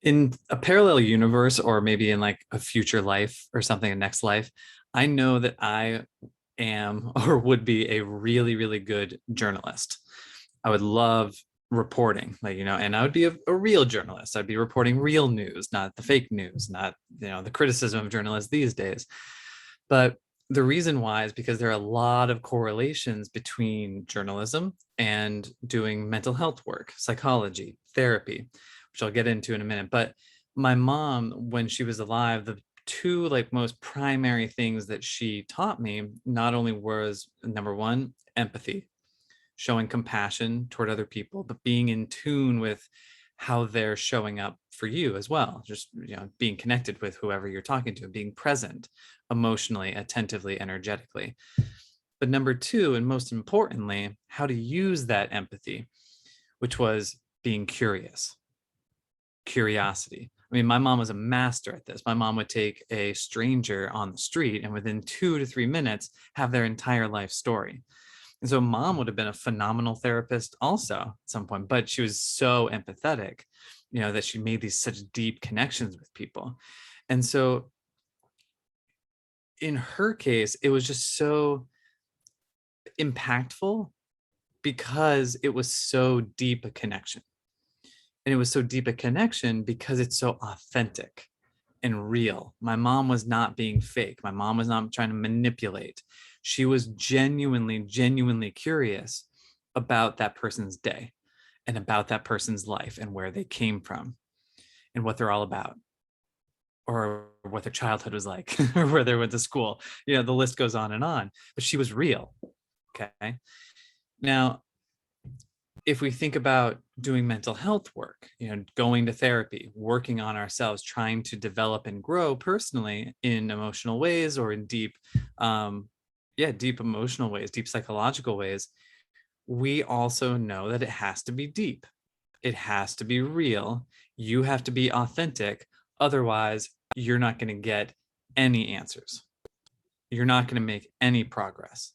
In a parallel universe, or maybe in like a future life or something, a next life, I know that I am or would be a really, really good journalist. I would love reporting, like, and I would be a real journalist. I'd be reporting real news, not the fake news, not, the criticism of journalists these days. But the reason why is because there are a lot of correlations between journalism and doing mental health work, psychology, therapy, which I'll get into in a minute. But my mom, when she was alive, the two like most primary things that she taught me not only was number one, empathy, showing compassion toward other people, but being in tune with how they're showing up for you as well. Just, being connected with whoever you're talking to, being present emotionally, attentively, energetically. But number two, and most importantly, how to use that empathy, which was being curious, curiosity. I mean, my mom was a master at this. My mom would take a stranger on the street and within 2 to 3 minutes have their entire life story. And so mom would have been a phenomenal therapist also at some point, but she was so empathetic, that she made these such deep connections with people. And so in her case, it was just so impactful because it was so deep a connection. And it was so deep a connection because it's so authentic and real. My mom was not being fake. My mom was not trying to manipulate. She was genuinely, genuinely curious about that person's day and about that person's life and where they came from and what they're all about, or what their childhood was like, or where they went to school. The list goes on and on, but she was real. Okay. Now, if we think about doing mental health work, going to therapy, working on ourselves, trying to develop and grow personally in emotional ways or in deep emotional ways, deep psychological ways, we also know that it has to be deep. It has to be real. You have to be authentic. Otherwise, you're not going to get any answers. You're not going to make any progress.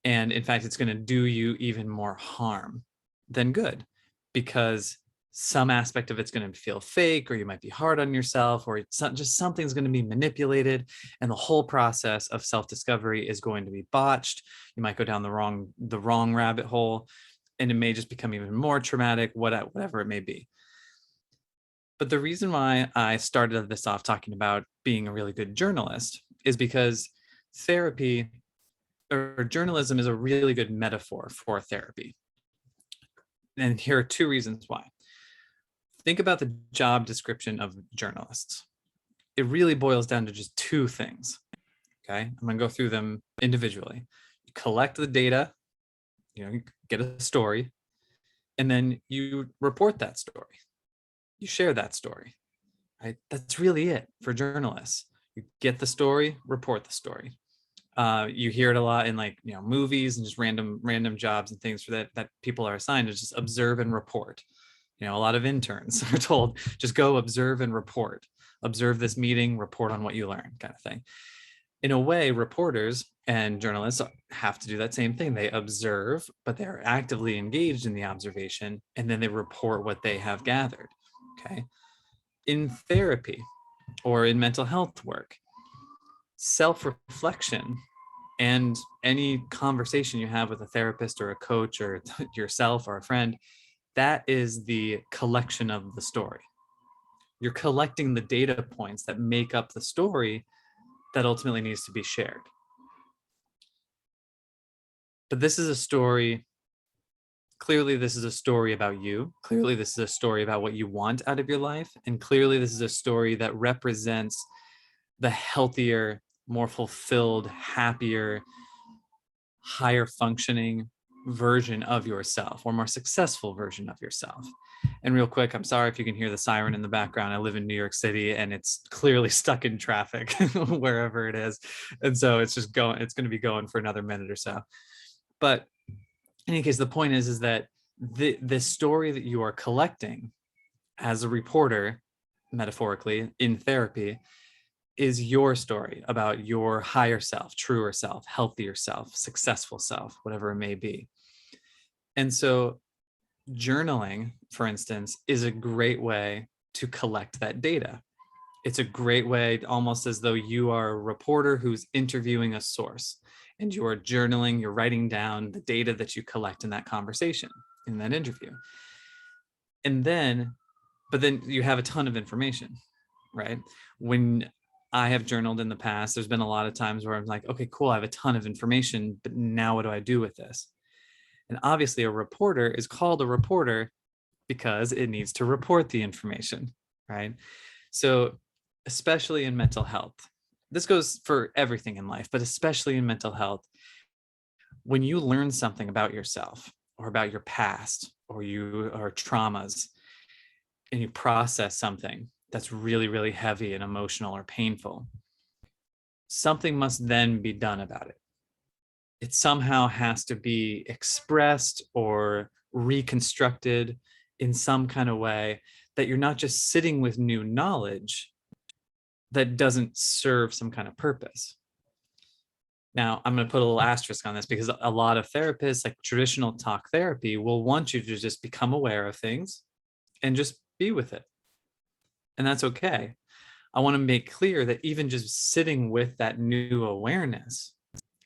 And in fact, it's going to do you even more harm than good, because some aspect of it's going to feel fake, or you might be hard on yourself, or just something's going to be manipulated, and the whole process of self-discovery is going to be botched. You might go down the wrong rabbit hole, and it may just become even more traumatic, whatever it may be. But the reason why I started this off talking about being a really good journalist is because therapy, or journalism, is a really good metaphor for therapy. And here are two reasons why. Think about the job description of journalists. It really boils down to just two things. Okay, I'm going to go through them individually. You collect the data, you get a story, and then you report that story. You share that story. Right? That's really it for journalists. You get the story, report the story. You hear it a lot in movies and just random jobs and things for that people are assigned to just observe and report. A lot of interns are told, just go observe and report. Observe this meeting, report on what you learned, kind of thing. In a way, reporters and journalists have to do that same thing. They observe, but they're actively engaged in the observation, and then they report what they have gathered. Okay. In therapy or in mental health work, self-reflection and any conversation you have with a therapist or a coach or yourself or a friend, that is the collection of the story. You're collecting the data points that make up the story that ultimately needs to be shared. But this is a story. Clearly, this is a story about you. Clearly, this is a story about what you want out of your life. And clearly, this is a story that represents the healthier, more fulfilled, happier, higher functioning version of yourself, or more successful version of yourself. And real quick, I'm sorry if you can hear the siren in the background. I live in New York City and it's clearly stuck in traffic wherever it is. And so it's going to be going for another minute or so. But in any case, the point is that the story that you are collecting as a reporter, metaphorically in therapy, is your story about your higher self, truer self, healthier self, successful self, whatever it may be. And so journaling, for instance, is a great way to collect that data. It's a great way, almost as though you are a reporter who's interviewing a source, and you are journaling, you're writing down the data that you collect in that conversation, in that interview. And then, but then you have a ton of information, right? When I have journaled in the past, there's been a lot of times where I'm like, okay, cool, I have a ton of information, but now what do I do with this? And obviously a reporter is called a reporter because it needs to report the information, right? So especially in mental health, this goes for everything in life, but especially in mental health, when you learn something about yourself or about your past or traumas, and you process something that's really, really heavy and emotional or painful, something must then be done about it. It somehow has to be expressed or reconstructed in some kind of way, that you're not just sitting with new knowledge that doesn't serve some kind of purpose. Now, I'm going to put a little asterisk on this, because a lot of therapists, like traditional talk therapy, will want you to just become aware of things and just be with it. And that's okay. I want to make clear that even just sitting with that new awareness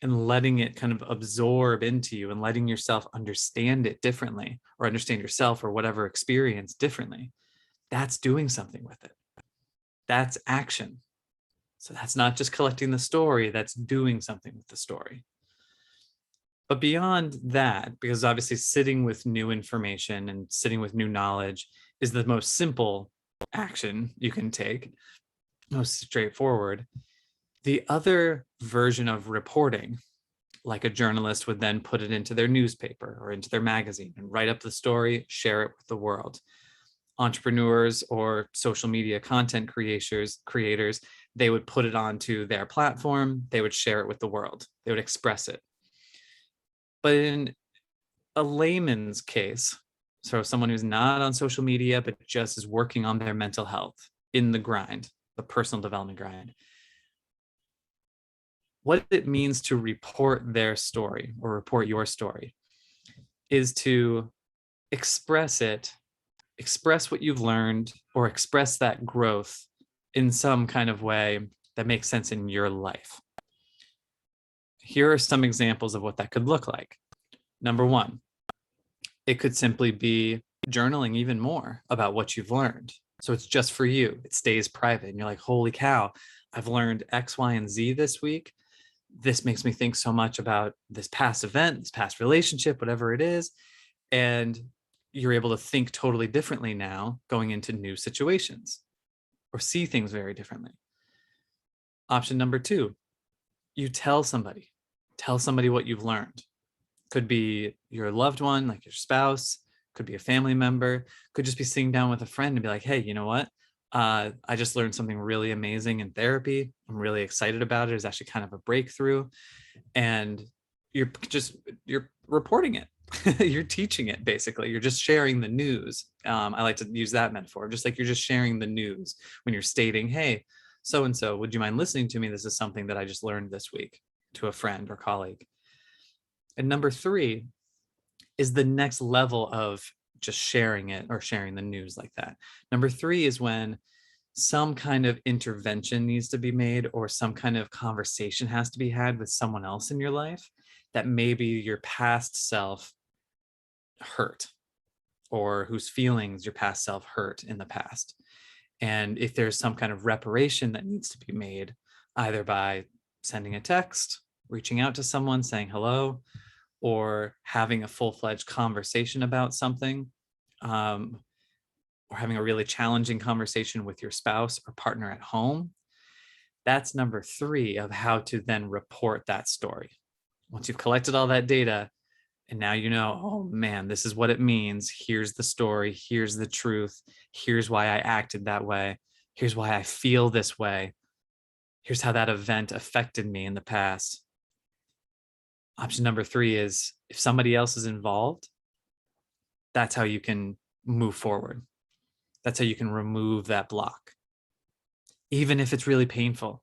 and letting it kind of absorb into you and letting yourself understand it differently, or understand yourself or whatever experience differently, that's doing something with it. That's action. So that's not just collecting the story, that's doing something with the story. But beyond that, because obviously sitting with new information and sitting with new knowledge is the most simple action you can take, most straightforward. The other version of reporting, like a journalist would then put it into their newspaper or into their magazine and write up the story, share it with the world. Entrepreneurs or social media content creators, they would put it onto their platform, they would share it with the world, they would express it. But in a layman's case, so someone who's not on social media, but just is working on their mental health in the grind, the personal development grind, what it means to report their story or report your story is to express it, express what you've learned, or express that growth in some kind of way that makes sense in your life. Here are some examples of what that could look like. Number one, it could simply be journaling even more about what you've learned. So it's just for you, it stays private, and you're like, holy cow, I've learned X, Y, and Z this week. This makes me think so much about this past event, this past relationship, whatever it is. And you're able to think totally differently now going into new situations, or see things very differently. Option number two, you tell somebody what you've learned. Could be your loved one, like your spouse, could be a family member, could just be sitting down with a friend and be like, hey, you know what? I just learned something really amazing in therapy. I'm really excited about it. It's actually kind of a breakthrough. And you're reporting it. You're teaching it, basically. You're just sharing the news. I like to use that metaphor, just like you're just sharing the news when you're stating, hey, so-and-so, would you mind listening to me? This is something that I just learned this week, to a friend or colleague. And number three is the next level of just sharing it or sharing the news like that. Number three is when some kind of intervention needs to be made, or some kind of conversation has to be had with someone else in your life that maybe your past self hurt, or whose feelings your past self hurt in the past. And if there's some kind of reparation that needs to be made, either by sending a text, reaching out to someone, saying hello, or having a full-fledged conversation about something, or having a really challenging conversation with your spouse or partner at home, that's number three of how to then report that story. Once you've collected all that data, and now you know, oh man, this is what it means. Here's the story. Here's the truth. Here's why I acted that way. Here's why I feel this way. Here's how that event affected me in the past. Option number three is, if somebody else is involved, that's how you can move forward. That's how you can remove that block, even if it's really painful.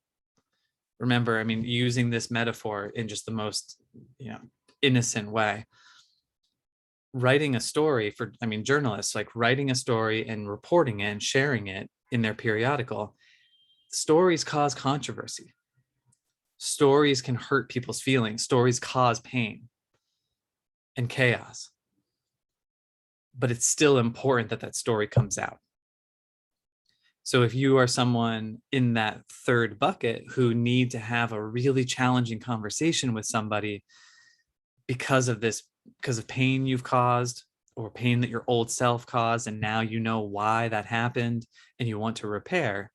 Remember, I mean, using this metaphor in just the most, innocent way. writing a story for, I mean, journalists, like writing a story and reporting it and sharing it in their periodical, stories cause controversy. Stories can hurt people's feelings. Stories cause pain and chaos. But it's still important that that story comes out. So if you are someone in that third bucket who need to have a really challenging conversation with somebody because of this, because of pain you've caused or pain that your old self caused, and now you know why that happened and you want to repair,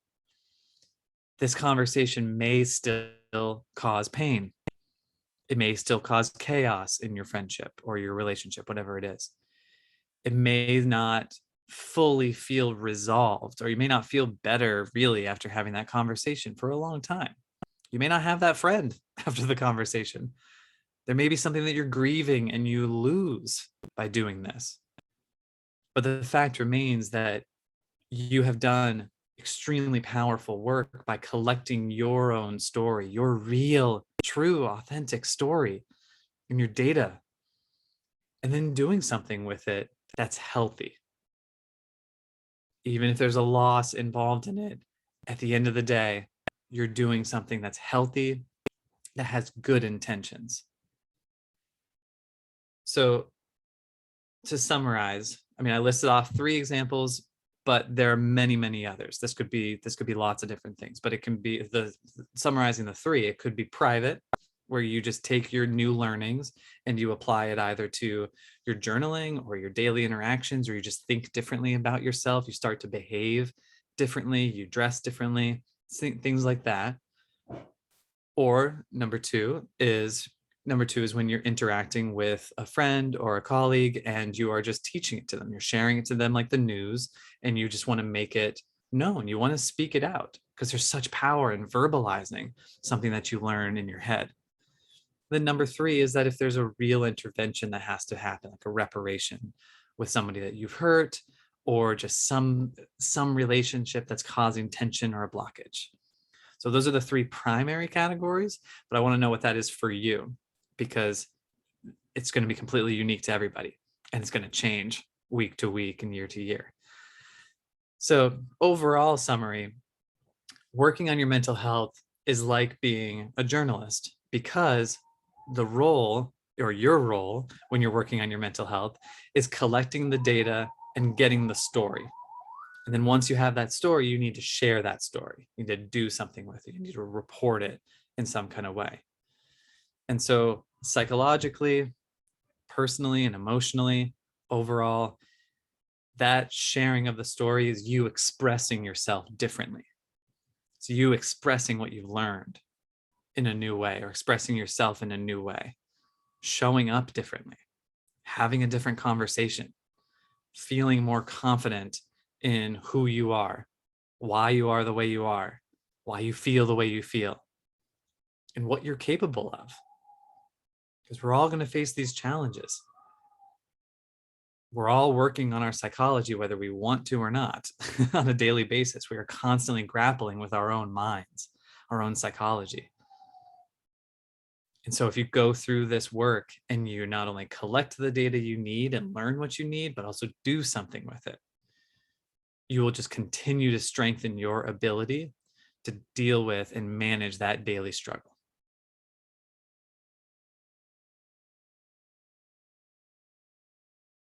this conversation may still cause pain. It may still cause chaos in your friendship or your relationship, whatever it is. It may not fully feel resolved, or you may not feel better really after having that conversation for a long time. You may not have that friend after the conversation. There may be something that you're grieving and you lose by doing this. But the fact remains that you have done extremely powerful work by collecting your own story, your real, true, authentic story and your data, and then doing something with it that's healthy. Even if there's a loss involved in it, at the end of the day, you're doing something that's healthy, that has good intentions. So to summarize, I mean, I listed off 3 examples, but there are many, many others. This could be lots of different things, but it can be summarizing the 3, it could be private, where you just take your new learnings and you apply it either to your journaling or your daily interactions, or you just think differently about yourself. You start to behave differently, you dress differently, things like that. Or number two is when you're interacting with a friend or a colleague and you are just teaching it to them. You're sharing it to them like the news, and you just want to make it known. You want to speak it out because there's such power in verbalizing something that you learn in your head. Then number 3 is that if there's a real intervention that has to happen, like a reparation with somebody that you've hurt, or just some relationship that's causing tension or a blockage. So those are the 3 primary categories, but I want to know what that is for you, because it's going to be completely unique to everybody and it's going to change week to week and year to year. So overall summary, working on your mental health is like being a journalist, because the role, or your role when you're working on your mental health, is collecting the data and getting the story. And then once you have that story, you need to share that story. You need to do something with it. You need to report it in some kind of way. And so psychologically, personally, and emotionally, overall, that sharing of the story is you expressing yourself differently. It's you expressing what you've learned in a new way, or expressing yourself in a new way, showing up differently, having a different conversation, feeling more confident in who you are, why you are the way you are, why you feel the way you feel, and what you're capable of. Because we're all going to face these challenges. We're all working on our psychology, whether we want to or not, on a daily basis. We are constantly grappling with our own minds, our own psychology. And so if you go through this work and you not only collect the data you need and learn what you need, but also do something with it, you will just continue to strengthen your ability to deal with and manage that daily struggle.